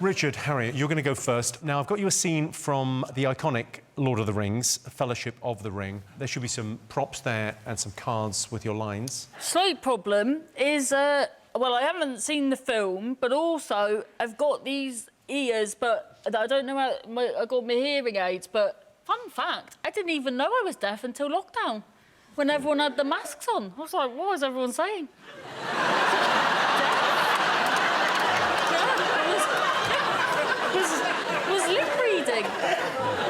Richard, Harriet, you're going to go first. Now, I've got you a scene from the iconic Lord of the Rings, Fellowship of the Ring. There should be some props there and some cards with your lines. Slight problem is, well, I haven't seen the film, but also I've got these ears, but I don't know how... I got my hearing aids, but fun fact, I didn't even know I was deaf until lockdown, when everyone had the masks on. I was like, what was everyone saying? was lip reading.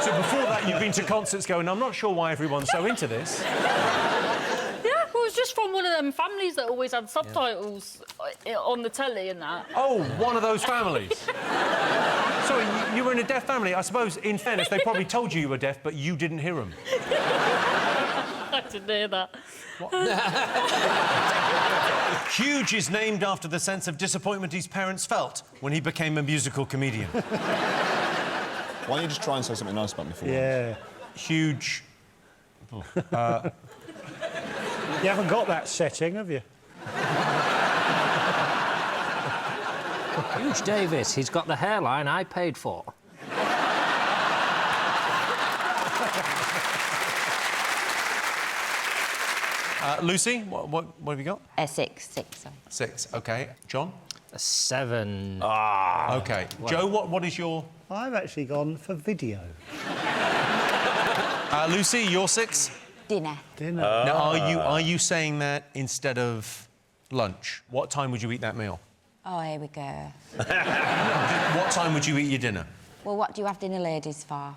So before that, you've been to concerts going, I'm not sure why everyone's so into this. Yeah, well, it was just from one of them families that always had subtitles on the telly and that. Oh, one of those families. Sorry, you were in a deaf family. I suppose, in fairness, they probably told you were deaf, but you didn't hear them. I didn't hear that. Huge is named after the sense of disappointment his parents felt when he became a musical comedian. Why don't you just try and say something nice about me for Yeah. Huge... You haven't got that setting, have you? Huge Davies, he's got the hairline I paid for. Lucy, what have you got? Six, sorry. 6, OK. John? A 7. Ah. OK. Well. Joe, what is your... I've actually gone for video. Lucy, your 6? Dinner. Dinner. Now, are you saying that instead of lunch? What time would you eat that meal? Oh, here we go. What time would you eat your dinner? Well, what do you have dinner ladies for?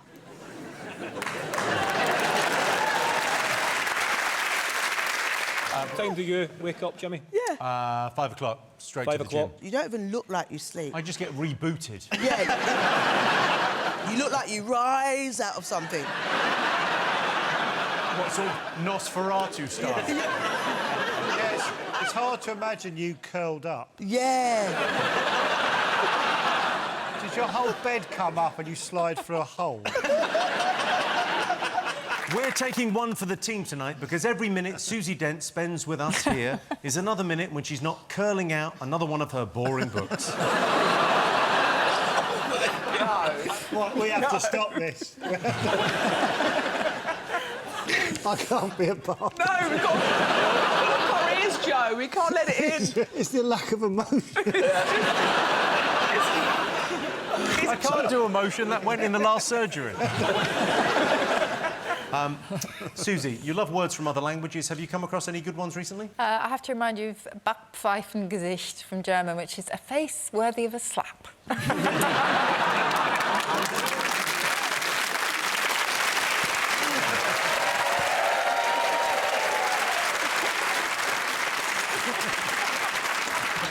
Time do you wake up, Jimmy? Yeah. 5 o'clock, straight to the 5 gym. o'clock. You don't even look like you sleep. I just get rebooted. Yeah. You look like you rise out of something. What sort of Nosferatu style? Yes, it's hard to imagine you curled up. Yeah. Did your whole bed come up and you slide through a hole? We're taking one for the team tonight because every minute Susie Dent spends with us here is another minute when she's not curling out another one of her boring books. What, we have to stop this. I can't be a part. No, we've got it is, Joe. We can't let it in. It's the lack of emotion. I can't do emotion. That went in the last surgery. Susie, you love words from other languages. Have you come across any good ones recently? I have to remind you of Backpfeifengesicht from German, which is a face worthy of a slap. I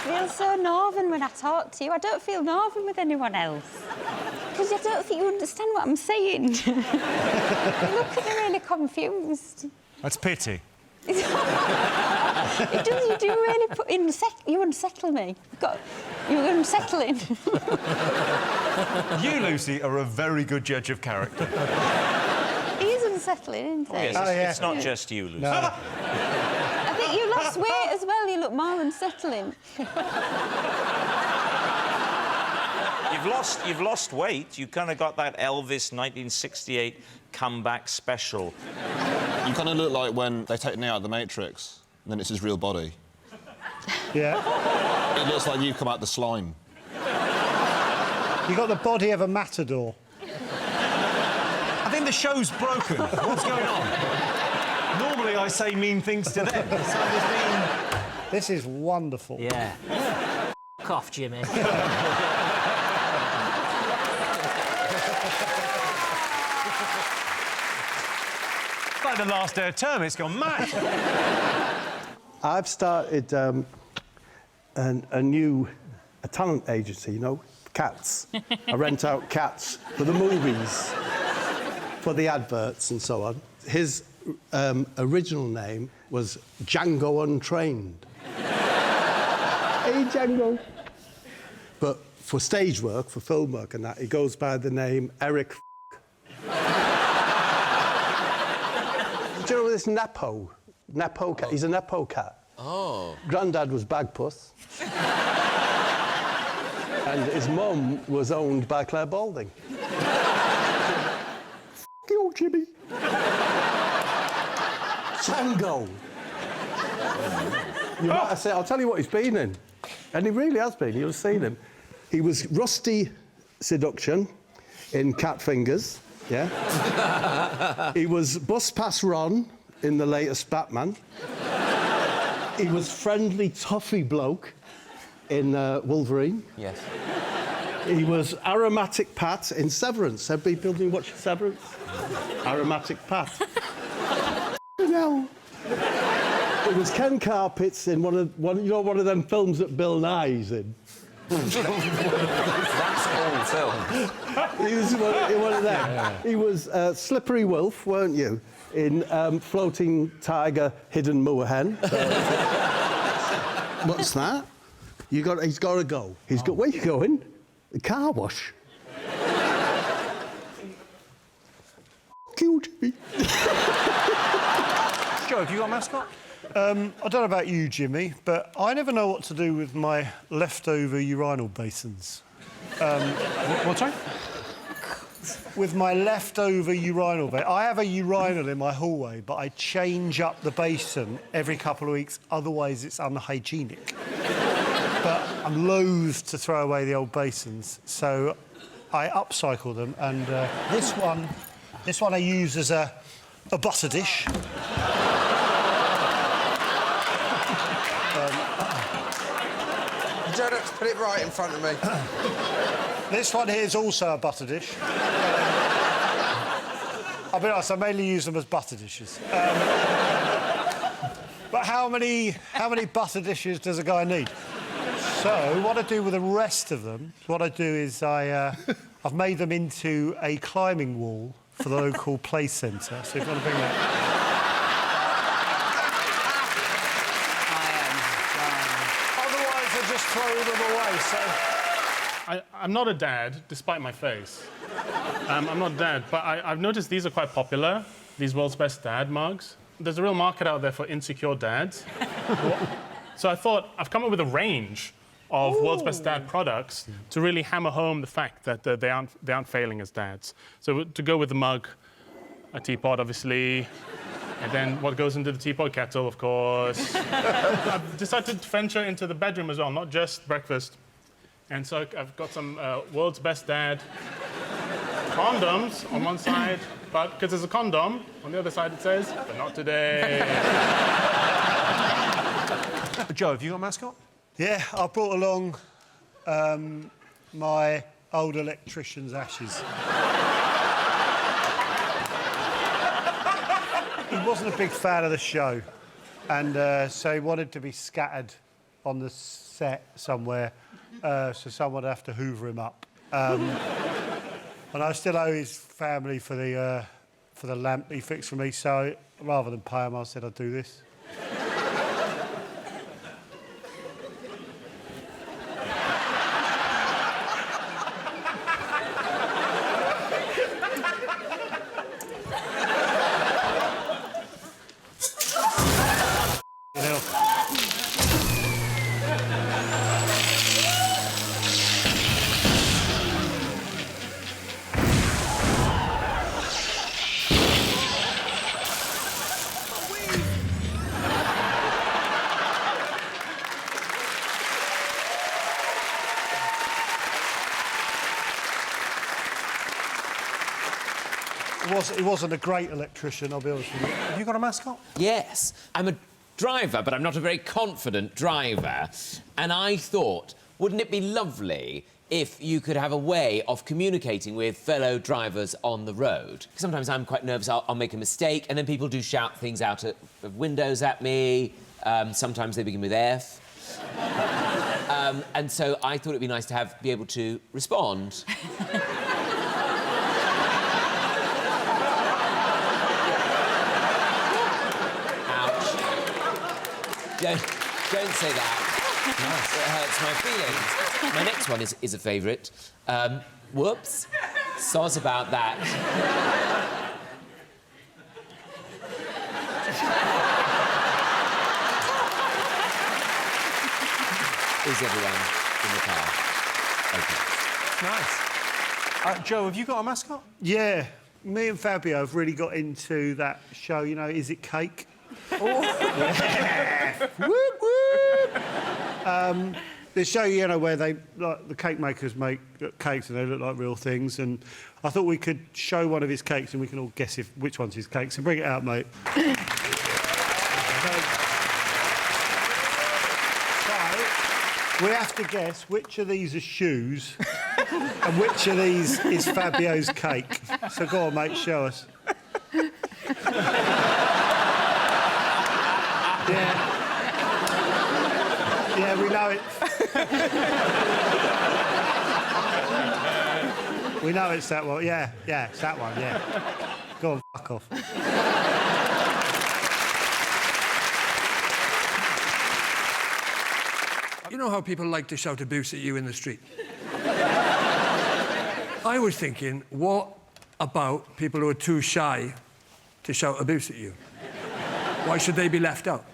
feel so northern when I talk to you. I don't feel northern with anyone else. Because I don't think you understand what I'm saying. You look at me really confused. That's pity. It does, you do really put in... You unsettle me. You're unsettling. You, Lucy, are a very good judge of character. He is unsettling, isn't he? Oh, yes, it's not just you, Lucy. No. I think you lost weight as well. You look more unsettling. You've lost weight. You kind of got that Elvis 1968 comeback special. You kind of look like when they take Neo out of the Matrix, and then it's his real body. Yeah. It looks like you've come out the slime. You got the body of a matador. I think the show's broken. What's going on? Normally I say mean things to them. This is wonderful. Yeah. F*** off, Jimmy. It's like the last day of term, it's gone mad. I've started a new talent agency, you know, cats. I rent out cats for the movies, for the adverts and so on. His original name was Django Untrained. Hey, Django. But for stage work, for film work and that, he goes by the name Eric. Do you know this Nepo cat? He's a Nepo cat. Oh. Grandad was Bagpuss. And his mum was owned by Claire Balding. F*** you, Jimmy. Tango. You might have said, I'll tell you what he's been in. And he really has been. You'll have seen him. He was Rusty Seduction in Cat Fingers, yeah? He was Bus Pass Ron in the latest Batman. He was Friendly Toffee Bloke in Wolverine. Yes. He was Aromatic Pat in Severance. Have people been watching Severance? Aromatic Pat. No. It was Ken Carpets in one of them films that Bill Nye's in. That's all film. He was one of them. Yeah. He was Slippery Wolf, weren't you? In Floating Tiger, Hidden Moorhen. What's that? He's got to go. Where you going? The car wash. Cute. Joe, have you got a mascot? I don't know about you, Jimmy, but I never know what to do with my leftover urinal basins. What's that? With my leftover urinal basin. I have a urinal in my hallway, but I change up the basin every couple of weeks, otherwise it's unhygienic. But I'm loath to throw away the old basins, so I upcycle them, and this one I use as a butter dish. You don't have to put it right in front of me. This one here is also a butter dish. I'll be honest, I mainly use them as butter dishes. But how many butter dishes does a guy need? So what I do with the rest of them, what I do is I've made them into a climbing wall for the local play centre. So if you want to bring that. Just throw them away, so... I'm not a dad, despite my face. I'm not a dad, but I've noticed these are quite popular, these World's Best Dad mugs. There's a real market out there for insecure dads. So I thought, I've come up with a range of World's Best Dad products to really hammer home the fact that they aren't failing as dads. So to go with the mug, a teapot, obviously, and then what goes into the teapot kettle, of course. I've decided to venture into the bedroom as well, not just breakfast. And so I've got some World's Best Dad condoms on one side, but because there's a condom, on the other side it says, but not today. Joe, have you got a mascot? Yeah, I brought along my old electrician's ashes. He wasn't a big fan of the show, and so he wanted to be scattered on the set somewhere, so someone would have to hoover him up. And I still owe his family for the lamp he fixed for me, so rather than pay him, I said I'd do this. He wasn't a great electrician, I'll be honest with you. Have you got a mascot? Yes. I'm a driver, but I'm not a very confident driver. And I thought, wouldn't it be lovely if you could have a way of communicating with fellow drivers on the road? Sometimes I'm quite nervous, I'll make a mistake, and then people do shout things out of windows at me. Sometimes they begin with F. And so I thought it'd be nice to be able to respond. Don't say that. Nice. It hurts my feelings. My next one is a favourite. Whoops. Soz about that. Is everyone in the car? Nice. Joe, have you got a mascot? Yeah. Me and Fabio have really got into that show, you know, Is It Cake? Yeah. Whoop, whoop. The show, you know, where they, like, the cake makers make cakes and they look like real things, and I thought we could show one of his cakes and we can all guess which one's his cake. So bring it out, mate. So we have to guess which of these are shoes and which of these is Fabio's cake. So go on, mate, show us. Yeah. Yeah, we know it. We know it's that one. Yeah, it's that one, yeah. Go on, fuck off. You know how people like to shout abuse at you in the street? I was thinking, what about people who are too shy to shout abuse at you? Why should they be left out?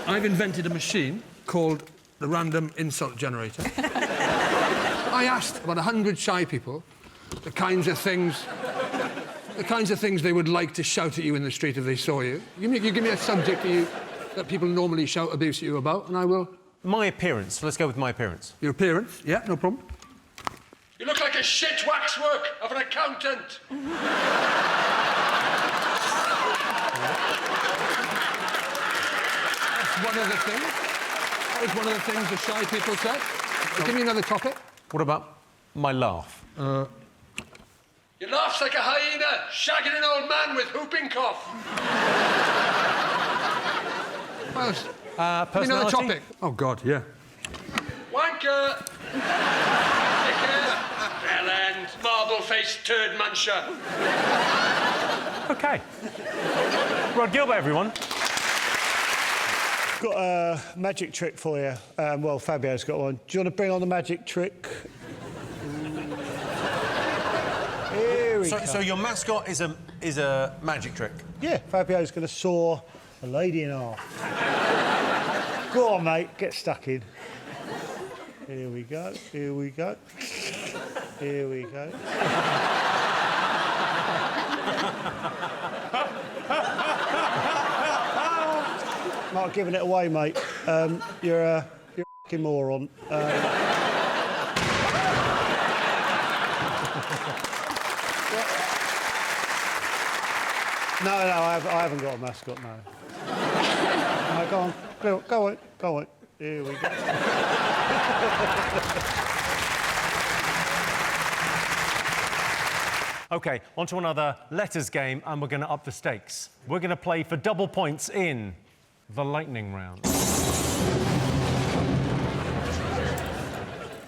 I've invented a machine called the Random Insult Generator. I asked about 100 shy people the kinds of things they would like to shout at you in the street if they saw you. You give me a subject that people normally shout abuse at you about, and I will... My appearance. Let's go with my appearance. Your appearance? Yeah, no problem. You look like a shit waxwork of an accountant. One of the things. That was one of the things the shy people said. Give me another topic. What about my laugh? Your laugh's like a hyena shagging an old man with whooping cough. What else? Personality? Give me another topic. Oh, God, yeah. Wanker. Dickhead. Bellend. Marble-faced turd muncher. OK. Rhod, Gilbert, everyone. Got a magic trick for you. Well, Fabio's got one. Do you want to bring on the magic trick? Here we go. So your mascot is a magic trick? Yeah, Fabio's going to saw a lady in half. Go on, mate, get stuck in. Here we go, here we go. Here we go. Not giving it away, mate. You're a fucking moron. No, I haven't got a mascot, no. No, go on. Here we go. OK, on to another letters game, and we're going to up the stakes. We're going to play for double points in the lightning round.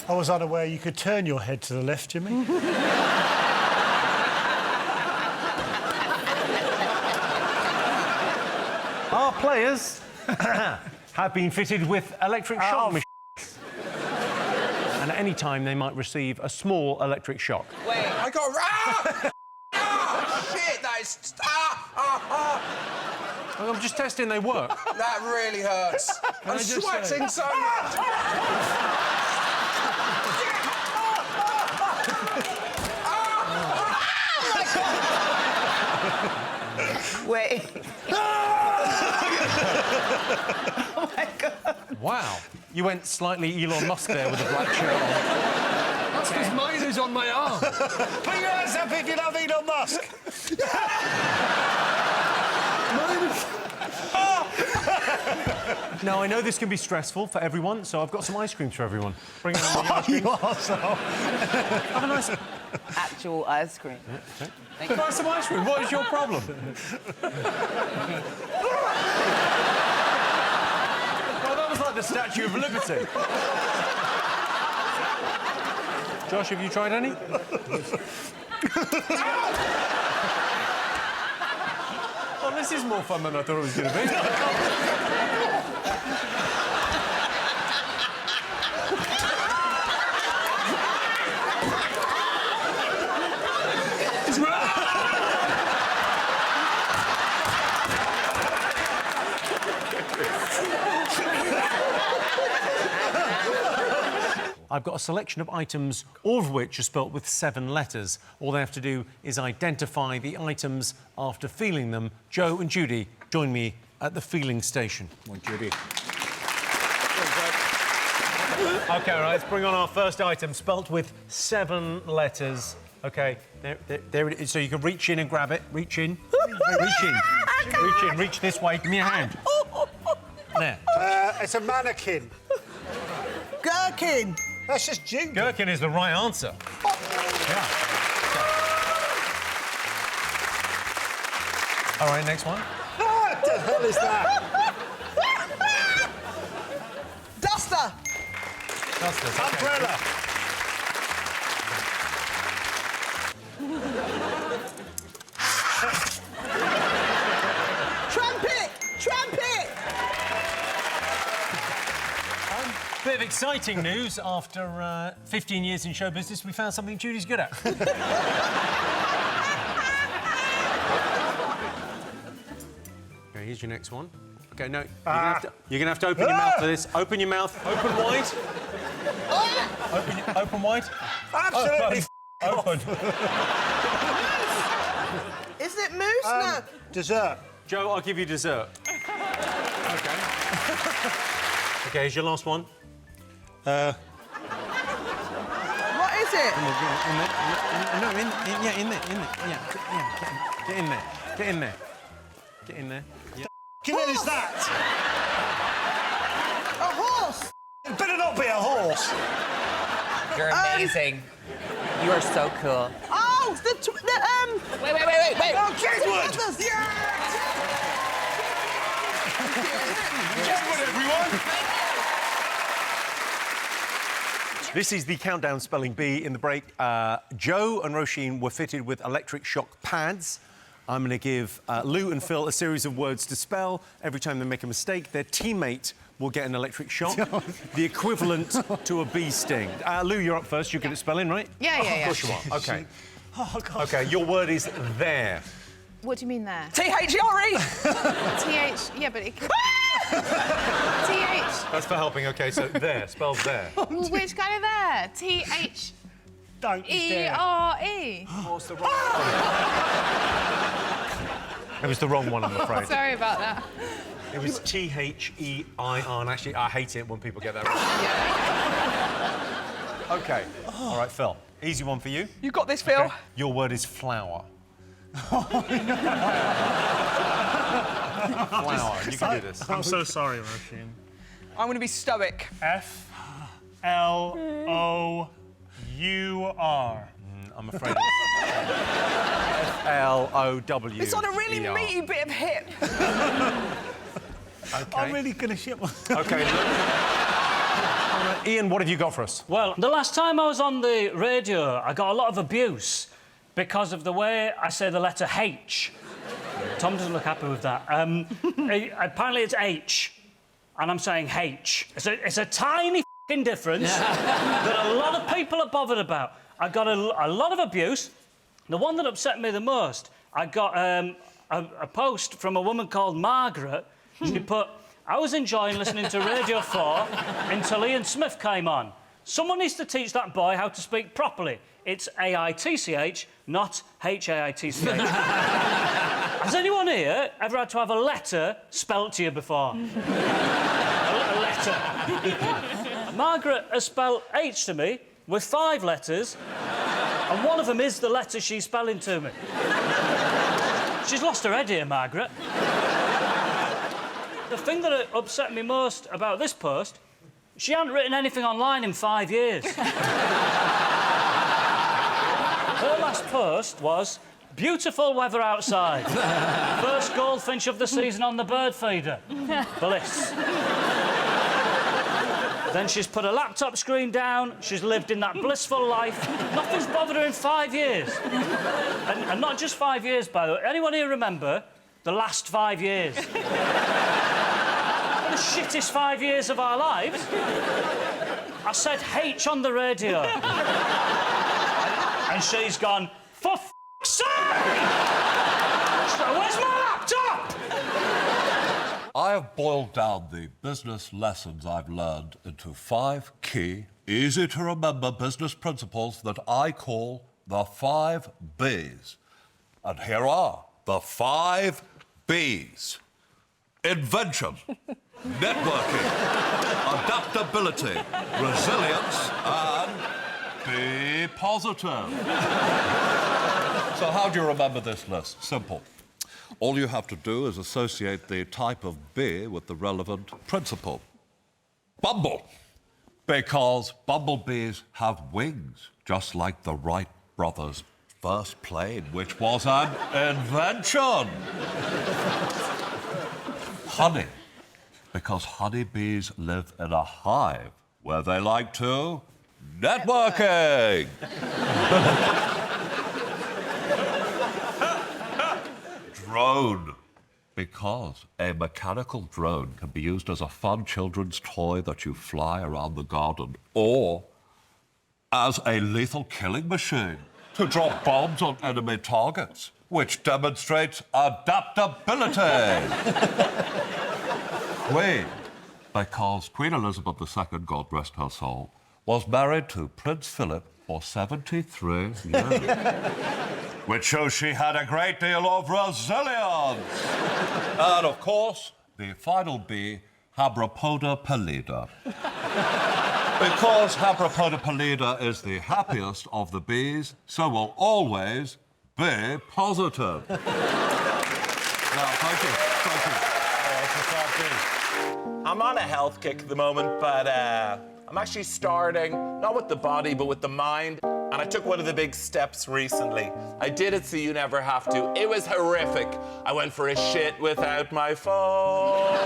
I was unaware you could turn your head to the left, Jimmy. Our players have been fitted with electric shock machines. And at any time, they might receive a small electric shock. Wait, I got... shit, that is... I'm just testing they work. That really hurts. I'm sweating so much. Wait. Oh my God. Wow. You went slightly Elon Musk there with a black shirt on. That's because mine is on my arm. Put your hands up if you love Elon Musk. Now, I know this can be stressful for everyone, so I've got some ice creams for everyone. Bring in the ice cream. You arsehole. Have a nice... Actual ice cream. Yeah, okay. Try some ice cream. What is your problem? Well, that was like the Statue of Liberty. Josh, have you tried any? Well, this is more fun than I thought it was going to be. I've got a selection of items, all of which are spelt with 7 letters. All they have to do is identify the items after feeling them. Joe and Judi, join me at the feeling station. Come on, Judi. OK, all right, let's bring on our first item, spelt with 7 letters. OK, there it is. So you can reach in and grab it. Reach in. Reach in. Reach in. Reach this way. Give me a hand. There. It's a mannequin. Gherkin. That's just Judi. Gherkin is the right answer. Yeah. All right, next one. What the hell is that? Duster. Dusters, okay. Umbrella. Trumpet. Trumpet. Bit of exciting news. After 15 years in show business, we found something Judi's good at. OK, here's your next one. OK, no, you're gonna have to open your mouth for this. Open your mouth. Open wide. Open wide. Absolutely. Open. Is it moose? No. Dessert. Joe, I'll give you dessert. OK. OK, here's your last one. What is it? Come on, in there. No, in there. Yeah, get in there. Get in there. Get in there. Yeah. What is that? A horse. It better not be a horse. You're amazing. You are so cool. Oh, the Wait. Oh, Jedward. Jedward, everyone. This is the countdown spelling bee. In the break, Joe and Roisin were fitted with electric shock pads. I'm going to give Lou and Phil a series of words to spell. Every time they make a mistake, their teammate will get an electric shock, the equivalent to a bee sting. Lou, you're up first. You're good at spelling, right? Yeah. Of course you are. OK. Oh, God. OK, your word is there. What do you mean there? T-H-E-R-E. T-H... Yeah, but it... T-H... That's for helping. OK, so there, spelled there. Well, which kind of there? T-H... Don't you dare. E-R-E. What's the wrong one? It was the wrong one, I'm afraid. Sorry about that. It was T-H-E-I-R, and actually, I hate it when people get that wrong. OK. All right, Phil. Easy one for you. You got this, Phil. Okay. Your word is flower. Flower. You can do this. I'm so sorry, Roisin. I'm going to be stoic. F-L-O-U-R. I'm afraid it's F-L-O-W. It's on a really meaty bit of hip. OK. I'm really going to shit myself. OK. Ian, what have you got for us? Well, the last time I was on the radio, I got a lot of abuse because of the way I say the letter H. Tom doesn't look happy with that. Apparently it's H, and I'm saying H. It's a tiny f***ing difference that a lot of people are bothered about. I got a lot of abuse. The one that upset me the most, I got a post from a woman called Margaret. She put, I was enjoying listening to Radio 4 until Ian Smith came on. Someone needs to teach that boy how to speak properly. It's A-I-T-C-H, not H-A-I-T-C-H. Has anyone here ever had to have a letter spelt to you before? a letter. Margaret has spelled H to me with 5 letters, and one of them is the letter she's spelling to me. She's lost her head here, Margaret. The thing that upset me most about this post, she hadn't written anything online in 5 years. Her last post was, beautiful weather outside. First goldfinch of the season on the bird feeder. Bliss. Then she's put her laptop screen down, she's lived in that blissful life. Nothing's bothered her in 5 years. And not just 5 years, by the way. Anyone here remember the last 5 years? The shittest 5 years of our lives. I said H on the radio. And she's gone, for f***'s sake! Where's my laptop? I have boiled down the business lessons I've learned into 5 key easy to remember business principles that I call the 5 Bs. And here are the 5 Bs. Invention, networking, adaptability, resilience, and be positive. So how do you remember this list? Simple. All you have to do is associate the type of bee with the relevant principle. Bumble, because bumblebees have wings, just like the Wright brothers' first plane, which was an invention. Honey, because honeybees live in a hive where they like to networking. Drone, because a mechanical drone can be used as a fun children's toy that you fly around the garden, or as a lethal killing machine to drop bombs on enemy targets, which demonstrates adaptability. Queen, because Queen Elizabeth II, God rest her soul, was married to Prince Philip for 73 years. Which shows she had a great deal of resilience. And, of course, the final B, Habropoda pallida. Because Habropoda pallida is the happiest of the bees, so will always be positive. Now, thank you. I'm on a health kick at the moment, but I'm actually starting, not with the body, but with the mind. And I took one of the big steps recently. I did it so you never have to. It was horrific. I went for a shit without my phone.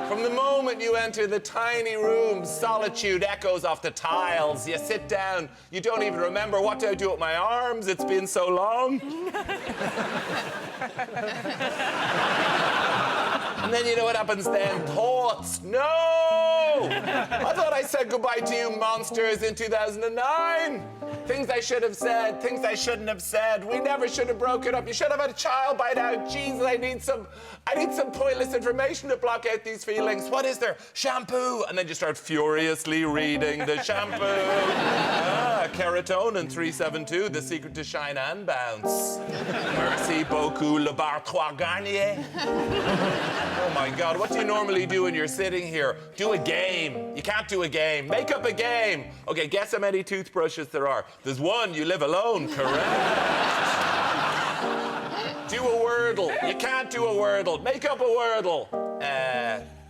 From the moment you enter the tiny room, solitude echoes off the tiles. You sit down, you don't even remember what do I do with my arms. It's been so long. And then you know what happens then? Thoughts. No! I thought I said goodbye to you monsters in 2009. Things I should have said, things I shouldn't have said. We never should have broken up. You should have had a child by now. Jesus, I need some pointless information to block out these feelings. What is there? Shampoo. And then you start furiously reading the shampoo. Keratin 372, the secret to shine and bounce. Merci beaucoup, Le Bar Trois Garnier. Oh my God, what do you normally do when you're sitting here? Do a game. You can't do a game. Make up a game. Okay, guess how many toothbrushes there are. There's one, you live alone, correct? Do a wordle. You can't do a wordle. Make up a wordle.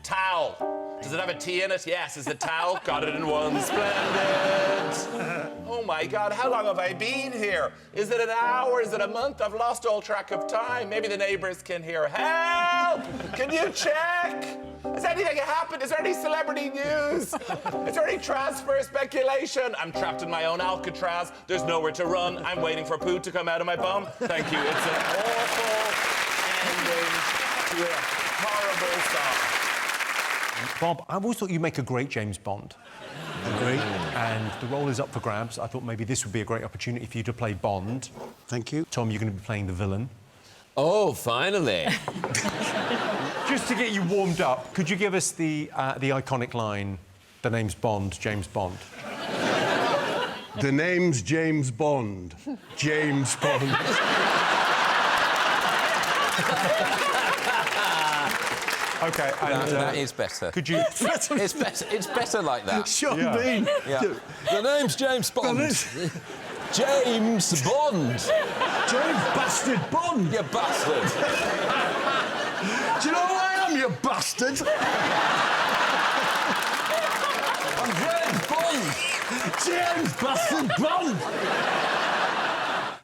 Towel. Does it have a T in it? Yes. Is it towel? Got it in one. Splendid. Oh my God, how long have I been here? Is it an hour? Is it a month? I've lost all track of time. Maybe the neighbors can hear. Help! Can you check? Has anything happened? Is there any celebrity news? Is there any transfer speculation? I'm trapped in my own Alcatraz. There's nowhere to run. I'm waiting for poo to come out of my bum. Thank you. It's an awful ending to a horrible song. Bob, I always thought you'd make a great James Bond. Agree? And the role is up for grabs. I thought maybe this would be a great opportunity for you to play Bond. Thank you. Tom, you're going to be playing the villain. Oh, finally. Just to get you warmed up, could you give us the iconic line, "The name's Bond, James Bond"? The name's James Bond. James Bond. OK, and... that is better. Could you... It's better like that. Sean Bean. Yeah. The name's James Bond. James Bond. James Bastard Bond. You bastard. Do you know who I am, you bastard? I'm James Bond. James Bastard Bond.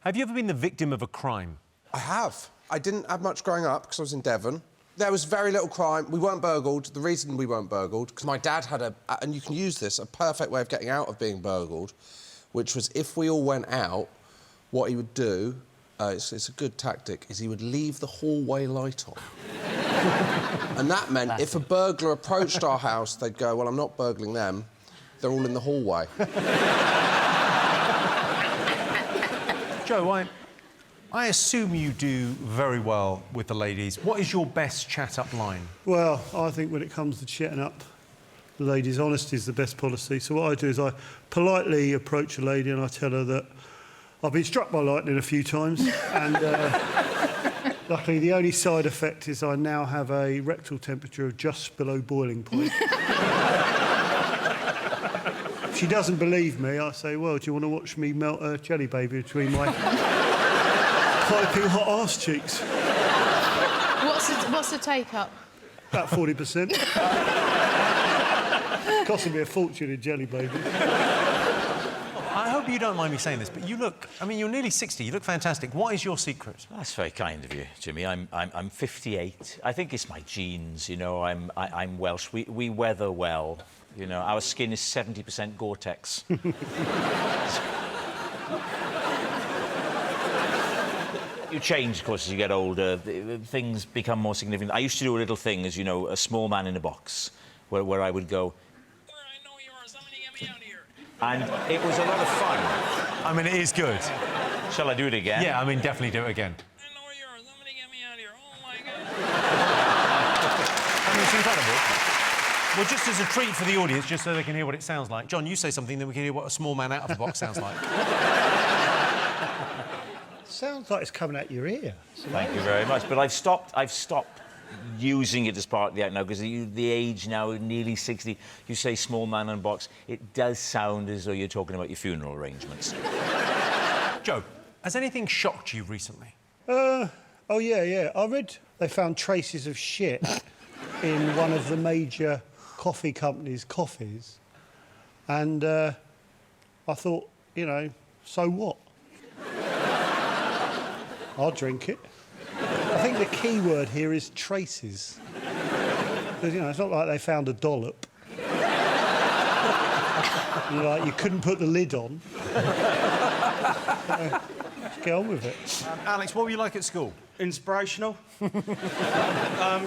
Have you ever been the victim of a crime? I have. I didn't have much growing up because I was in Devon. There was very little crime. We weren't burgled. The reason we weren't burgled, because my dad had and you can use this, a perfect way of getting out of being burgled, which was if we all went out, what he would do, it's a good tactic, is he would leave the hallway light on. And that meant if a burglar approached our house, they'd go, well, I'm not burgling them. They're all in the hallway. Joe, I assume you do very well with the ladies. What is your best chat-up line? Well, I think when it comes to chatting up, the lady's honesty is the best policy. So what I do is I politely approach a lady and I tell her that I've been struck by lightning a few times and luckily the only side effect is I now have a rectal temperature of just below boiling point. If she doesn't believe me, I say, well, do you want to watch me melt a jelly baby between my piping hot arse cheeks? What's the take-up? About 40%. Costing me a fortune in jelly babies. I hope you don't mind me saying this, but you look... I mean, you're nearly 60. You look fantastic. What is your secret? That's very kind of you, Jimmy. I'm 58. I think it's my genes, you know. I'm Welsh. We weather well. You know, our skin is 70% Gore-Tex. You change, of course, as you get older. Things become more significant. I used to do a little thing, as you know, a small man in a box, where I would go... And it was a lot of fun. I mean, it is good. Shall I do it again? Yeah, I mean, definitely do it again. I mean, it's incredible. Well, just as a treat for the audience, just so they can hear what it sounds like. John, you say something, then we can hear what a small man out of the box sounds like. Sounds like it's coming out your ear. Thank you very much. But I've stopped using it as part of the act now, because the age now, nearly 60, you say small man and box, it does sound as though you're talking about your funeral arrangements. Joe, has anything shocked you recently? Oh, yeah. I read they found traces of shit in one of the major coffee companies' coffees. And I thought, you know, so what? I'll drink it. I think the key word here is traces. Because, you know, it's not like they found a dollop. You couldn't put the lid on. Let's get on with it. Alex, what were you like at school? Inspirational. I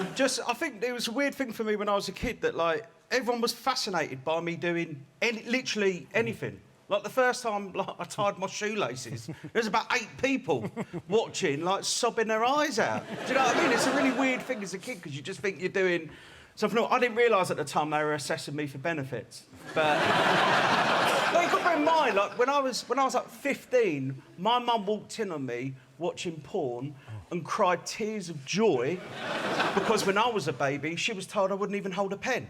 think it was a weird thing for me when I was a kid that, like, everyone was fascinated by me doing literally anything. Like, the first time I tied my shoelaces, there was about 8 people watching, like, sobbing their eyes out. Do you know what I mean? It's a really weird thing as a kid, because you just think you're doing something. I didn't realise at the time they were assessing me for benefits. But... Well, you got to bear in mind, like, when I was like 15, my mum walked in on me watching porn and cried tears of joy because when I was a baby, she was told I wouldn't even hold a pen.